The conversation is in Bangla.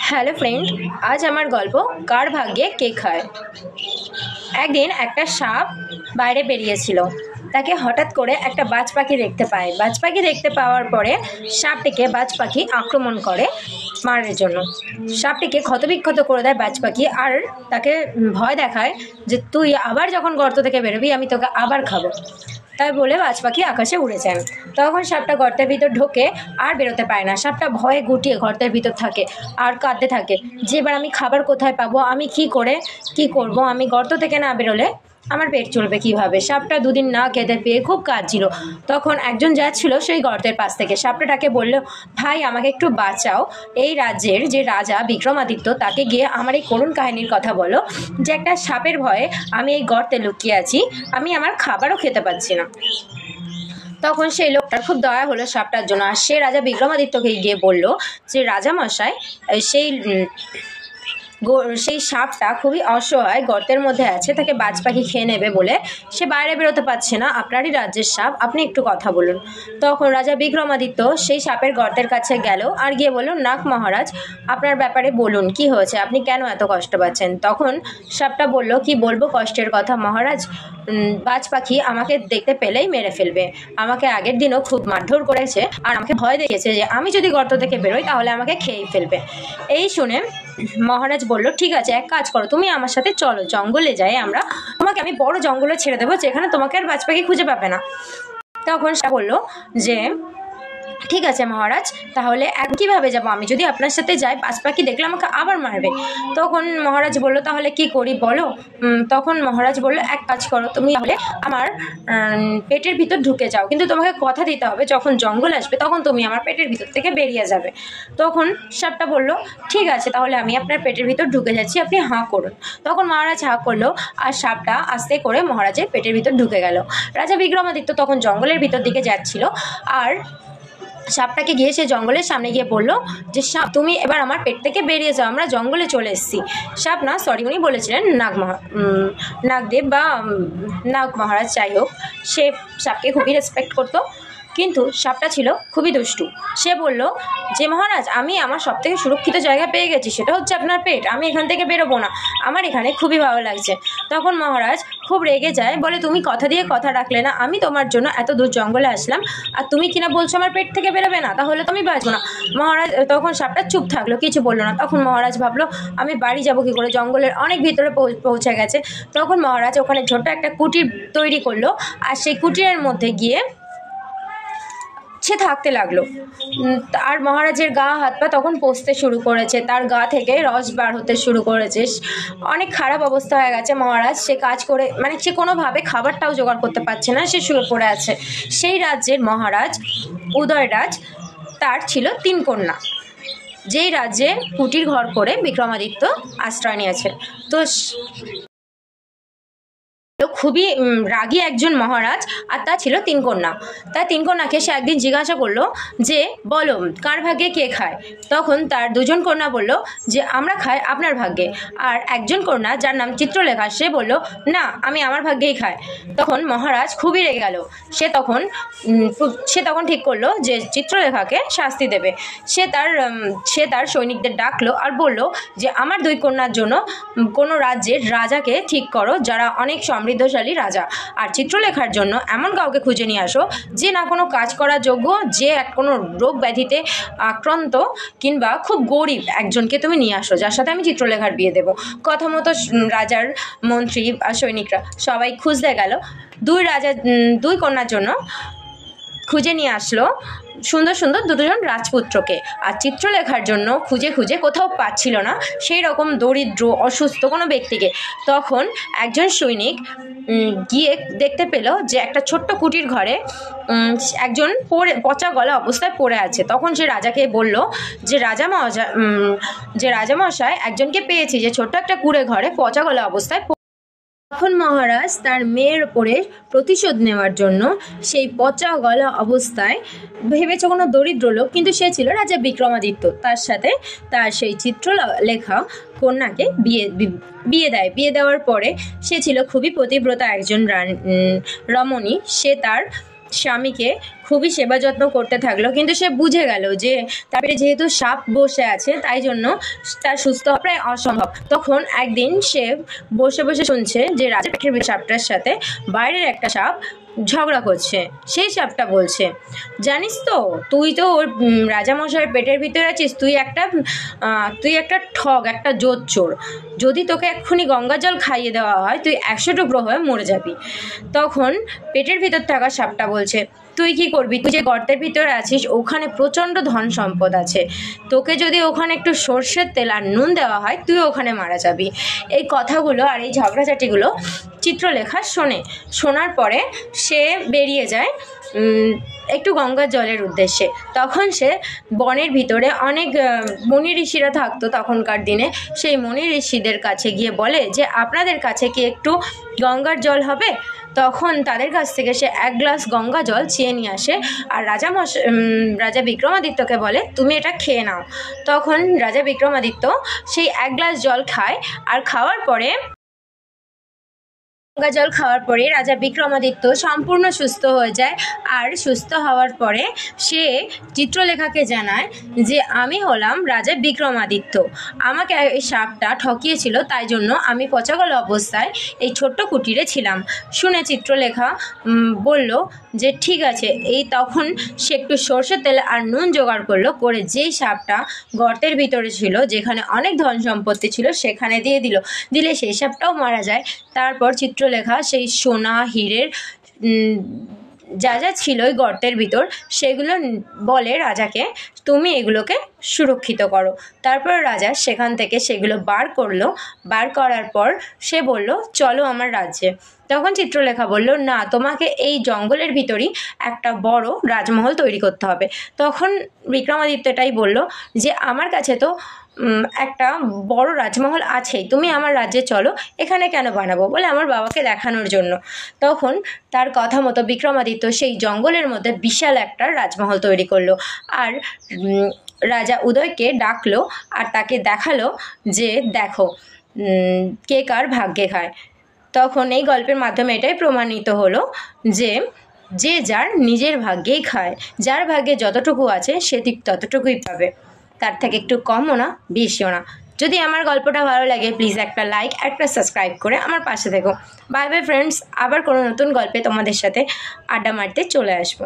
হ্যালো ফ্রেন্ড, আজ আমার গল্প কার ভাগ্যে কে খায়। একদিন একটা সাপ বাইরে বেরিয়েছিল। তাকে হঠাৎ করে একটা বাজ পাখি দেখতে পায়। বাজ পাখি দেখতে পাওয়ার পরে সাপটিকে বাজ পাখি আক্রমণ করে মারার জন্য। সাপটিকে ক্ষতবিক্ষত করে দেয় বাজ পাখি, আর তাকে ভয় দেখায় যে তুই আবার যখন গর্ত থেকে বেরোবি আমি তোকে আবার খাবো। তাই বলে বাজ পাখি আকাশে উড়ে যায়। তখন সাপটা গর্তের ভিতর ঢোকে আর বেরোতে পারে না। সাপটা ভয়ে গুটিয়ে গর্তের ভিতর থাকে আর কাঁদতে থাকে যে এবার আমি খাবার কোথায় পাবো, আমি কি করব, আমি গর্ত থেকে না বেরোলে আমার পেট চলবে কিভাবে। সাপটা দুদিন না খেতে পেয়ে খুব কাঁদছিল। তখন একজন যাচ্ছিল সেই গর্তের পাশ থেকে, সাপটাকে বলল, ভাই আমাকে একটু বাঁচাও, এই রাজ্যের যে রাজা বিক্রমাদিত্য তাকে গিয়ে আমার এই করুণ কাহিনীর কথা বলো যে একটা সাপের ভয়ে আমি এই গর্তে লুকিয়ে আছি, আমি আমার খাবারও খেতে পাচ্ছি না। তখন সেই লোকটার খুব দয়া হলো সাপটার জন্য, আর সে রাজা বিক্রমাদিত্যকে গিয়ে বলল যে রাজামশাই, সেই সাপটা খুবই অসহায়, গর্তের মধ্যে আছে, তাকে বাজ পাখি খেয়ে নেবে বলে সে বাইরে বেরোতে পারছে না, আপনারই রাজ্যের সাপ, আপনি একটু কথা বলুন। তখন রাজা বিক্রমাদিত্য সেই সাপের গর্তের কাছে গেল আর গিয়ে বলল, নাগ মহারাজ, আপনার ব্যাপারে বলুন, কি হয়েছে, আপনি কেন এত কষ্ট পাচ্ছেন। তখন সাপটা বলল, কি বলবো কষ্টের কথা মহারাজ, বাজ পাখি আমাকে দেখতে পেলেই মেরে ফেলবে, আমাকে আগের দিনও খুব মারধর করেছে আর আমাকে ভয় দেখিয়েছে যে আমি যদি গর্ত থেকে বেরোই তাহলে আমাকে খেয়েই ফেলবে। এই শুনে মহারাজ বলল, ঠিক আছে, এক কাজ করো, তুমি আমার সাথে চলো, জঙ্গলে যাই আমরা, তোমাকে আমি বড় জঙ্গলে ছেড়ে দেবো যেখানে তোমাকে আর বাজ পাখি খুঁজে পাবে না। তখন সে বলল যে ঠিক আছে মহারাজ, তাহলে কীভাবে যাবো, আমি যদি আপনার সাথে যাই বাজ পাখি দেখলে আমাকে আবার মারবে। তখন মহারাজ বলল, তাহলে কি করি বলো। তখন মহারাজ বলল, এক কাজ করো, তুমি তাহলে আমার পেটের ভিতর ঢুকে যাও, কিন্তু তোমাকে কথা দিতে হবে যখন জঙ্গল আসবে তখন তুমি আমার পেটের ভিতর থেকে বেরিয়ে যাবে। তখন সাপটা বলল, ঠিক আছে, তাহলে আমি আপনার পেটের ভিতর ঢুকে যাচ্ছি, আপনি হাঁ করুন। তখন মহারাজ হাঁ করলো আর সাপটা আস্তে করে মহারাজের পেটের ভিতর ঢুকে গেল। রাজা বিক্রমাদিত্য তখন জঙ্গলের ভিতর দিকে যাচ্ছিল আর সাপটাকে গিয়ে সে জঙ্গলের সামনে গিয়ে বলল যে সাপ, তুমি এবার আমার পেট থেকে বেরিয়ে যাও, আমরা জঙ্গলে চলে এসেছি। সাপ না, সরি, উনি বলেছিলেন নাগদেব বা নাগ মহারাজ, যাই হোক, সে সাপকে খুবই রেসপেক্ট করতো, কিন্তু সাপটা ছিল খুবই দুষ্টু। সে বলল যে মহারাজ, আমি আমার সব থেকে সুরক্ষিত জায়গা পেয়ে গেছি, সেটা হচ্ছে আপনার পেট, আমি এখান থেকে বেরোবো না, আমার এখানে খুবই ভালো লাগছে। তখন মহারাজ খুব রেগে যায়, বলে তুমি কথা দিয়ে কথা রাখলে না, আমি তোমার জন্য এত দূর জঙ্গলে আসলাম আর তুমি কিনা বলছো আমার পেট থেকে বেরোবে না, তাহলে তো আমি বাঁচবো না। মহারাজ তখন সাপটা চুপ থাকলো, কিছু বললো না। তখন মহারাজ ভাবলো আমি বাড়ি যাবো কি করে, জঙ্গলের অনেক ভিতরে পৌঁছে গেছে। তখন মহারাজ ওখানে ছোট্ট একটা কুটির তৈরি করলো আর সেই কুটিরের মধ্যে গিয়ে সে থাকতে লাগলো। আর মহারাজের গা হাত পা তখন পচতে শুরু করেছে, তার গা থেকে রস বার হতে শুরু করেছে, অনেক খারাপ অবস্থা হয়ে গেছে। মহারাজ সে কাজ করে সে কোনোভাবে খাবারটাও জোগাড় করতে পারছে না, সে শুয়ে পড়ে আছে। সেই রাজ্যের মহারাজ উদয়রাজ, তার ছিল 3 কন্যা, যেই রাজ্যে কুটির ঘর করে বিক্রমাদিত্য আশ্রয় নিয়েছে। তো খুবই রাগী একজন মহারাজ, আর তা ছিল 3 কন্যা। তার 3 কন্যাকে সে একদিন জিজ্ঞাসা করলো যে বলো কার ভাগ্যে কে খায়। তখন তার 2জন কন্যা বলল যে আমরা খাই আপনার ভাগ্যে, আর একজন কন্যা যার নাম চিত্রলেখা সে বলল না, আমি আমার ভাগ্যেই খাই। তখন মহারাজ খুবই রেগে গেল। সে তখন ঠিক করলো যে চিত্রলেখাকে শাস্তি দেবে। সে তার সৈনিকদের ডাকলো আর বলল যে আমার 2 কন্যার জন্য কোনো রাজ্যের রাজাকে ঠিক করো যারা অনেক সমৃদ্ধশালী রাজা, আর চিত্রলেখার জন্য এমন কাউকে খুঁজে নিয়ে আসো যে না কোনো কাজ করার যোগ্য, যে কোনো রোগ ব্যাধিতে আক্রান্ত কিংবা খুব গরিব একজনকে তুমি নিয়ে আসো যার সাথে আমি চিত্রলেখার বিয়ে দেবো। কথা মতো রাজার মন্ত্রী আর সৈনিকরা সবাই খুঁজতে গেল, 2 কন্যার জন্য খুঁজে নিয়ে আসলো সুন্দর সুন্দর 2জন রাজপুত্রকে, আর চিত্রলেখার জন্য খুঁজে খুঁজে কোথাও পাচ্ছিল না সেই রকম দরিদ্র অসুস্থ কোনো ব্যক্তিকে। তখন একজন সৈনিক গিয়ে দেখতে পেল যে একটা ছোট্ট কুটির ঘরে একজন পচা গলা অবস্থায় পড়ে আছে। তখন সে রাজাকে বলল যে রাজামশাই, একজনকে পেয়েছি যে ছোট্ট একটা কুঁড়ে ঘরে পচা গলা অবস্থায়। তখন মহারাজ তার মেয়ের ওপরে প্রতিশোধ নেওয়ার জন্য সেই পচা গলা অবস্থায়, ভেবেছে কোনো দরিদ্র লোক, কিন্তু সে ছিল রাজা বিক্রমাদিত্য, তার সাথে তার সেই চিত্রলেখা কন্যাকে বিয়ে দেয়। বিয়ে দেওয়ার পরে সে ছিল খুবই পতিব্রতা একজন রমণী। সে তার স্বামীকে খুবই সেবা যত্ন করতে থাকলো, কিন্তু সে বুঝে গেল যে তার পেটে যেহেতু সাপ বসে আছে তাই জন্য তার সুস্থ হওয়া প্রায় অসম্ভব। তখন একদিন সে বসে বসে শুনছে যে রাজার পেটের সাপটার সাথে বাইরের একটা সাপ ঝগড়া করছে। সেই সাপটা বলছে, জানিস তো তুই তো ওর রাজামশাইয়ের পেটের ভিতরে আছিস, তুই একটা ঠগ, একটা জোচ্চোর। যদি তোকে এক্ষুনি গঙ্গা জল খাইয়ে দেওয়া হয় তুই 100 টুকরো হয়ে মরে যাবি। তখন পেটের ভিতর থাকা সাপটা বলছে, তুই কি করবি? তুই যে গর্তের ভিতরে আছিস ওখানে প্রচণ্ড ধন সম্পদ আছে, তোকে যদি ওখানে একটু সর্ষের তেল আর নুন দেওয়া হয় তুই ওখানে মারা যাবি। এই কথাগুলো আর এই ঝগড়াঝাটিগুলো চিত্রলেখা শোনার পরে সে বেরিয়ে যায় একটু গঙ্গার জলের উদ্দেশ্যে। তখন সে বনের ভিতরে অনেক মুনি ঋষিরা থাকতো তখনকার দিনে, সেই মুনি ঋষিদের কাছে গিয়ে বলে যে আপনাদের কাছে কি একটু গঙ্গার জল হবে? তখন তাদের কাছ থেকে সে 1 গ্লাস গঙ্গা জল চেয়ে নিয়ে আসে আর রাজা বিক্রমাদিত্যকে বলে তুমি এটা খেয়ে নাও। তখন রাজা বিক্রমাদিত্য সেই 1 গ্লাস জল খায়, আর গঙ্গা জল খাওয়ার পরে রাজা বিক্রমাদিত্য সম্পূর্ণ সুস্থ হয়ে যায়। আর সুস্থ হওয়ার পরে সে চিত্রলেখাকে জানায় যে আমি হলাম রাজা বিক্রমাদিত্য, আমাকে এই সাপটা ঠকিয়েছিল তাই জন্য আমি পচাগলা অবস্থায় এই ছোট্ট কুটিরে ছিলাম। শুনে চিত্রলেখা বলল যে ঠিক আছে। তখন সে একটু সর্ষের তেল আর নুন জোগাড় করলো, করে যেই সাপটা গর্তের ভিতরে ছিল যেখানে অনেক ধন সম্পত্তি ছিল সেখানে দিলে সেই সাপটাও মারা যায়। তারপর চিত্রলেখা সেই সোনা হীরের যা যা ছিল ওই গর্তের ভিতর সেগুলো বলে রাজাকে তুমি এগুলোকে সুরক্ষিত করো। তারপর রাজা সেখান থেকে সেগুলো বার করার পর সে বলল চলো আমার রাজ্যে। তখন চিত্রলেখা বলল না, তোমাকে এই জঙ্গলের ভিতরই একটা বড় রাজমহল তৈরি করতে হবে। তখন বিক্রমাদিত্যটাই বলল যে আমার কাছে তো একটা বড় রাজমহল আছেই, তুমি আমার রাজ্যে চলো। এখানে কেন বানাবো? বলে আমার বাবাকে দেখানোর জন্য। তখন তার কথা মতো বিক্রমাদিত্য সেই জঙ্গলের মধ্যে বিশাল একটা রাজমহল তৈরি করলো আর রাজা উদয়কে ডাকলো আর তাকে দেখালো যে দেখো কে কার ভাগ্যে খায়। তখন এই গল্পের মাধ্যমে এটাই প্রমাণিত হলো যে যে যার নিজের ভাগ্যেই খায়, যার ভাগ্যে যতটুকু আছে সে ঠিক ততটুকুই পাবে, তার থেকে একটু কমও না বেশিও না। যদি আমার গল্পটা ভালো লাগে প্লিজ একটা লাইক, একটা সাবস্ক্রাইব করে আমার পাশে থেকো। বাই বাই ফ্রেন্ডস, আবার কোনো নতুন গল্পে তোমাদের সাথে আড্ডা মারতে চলে আসবো।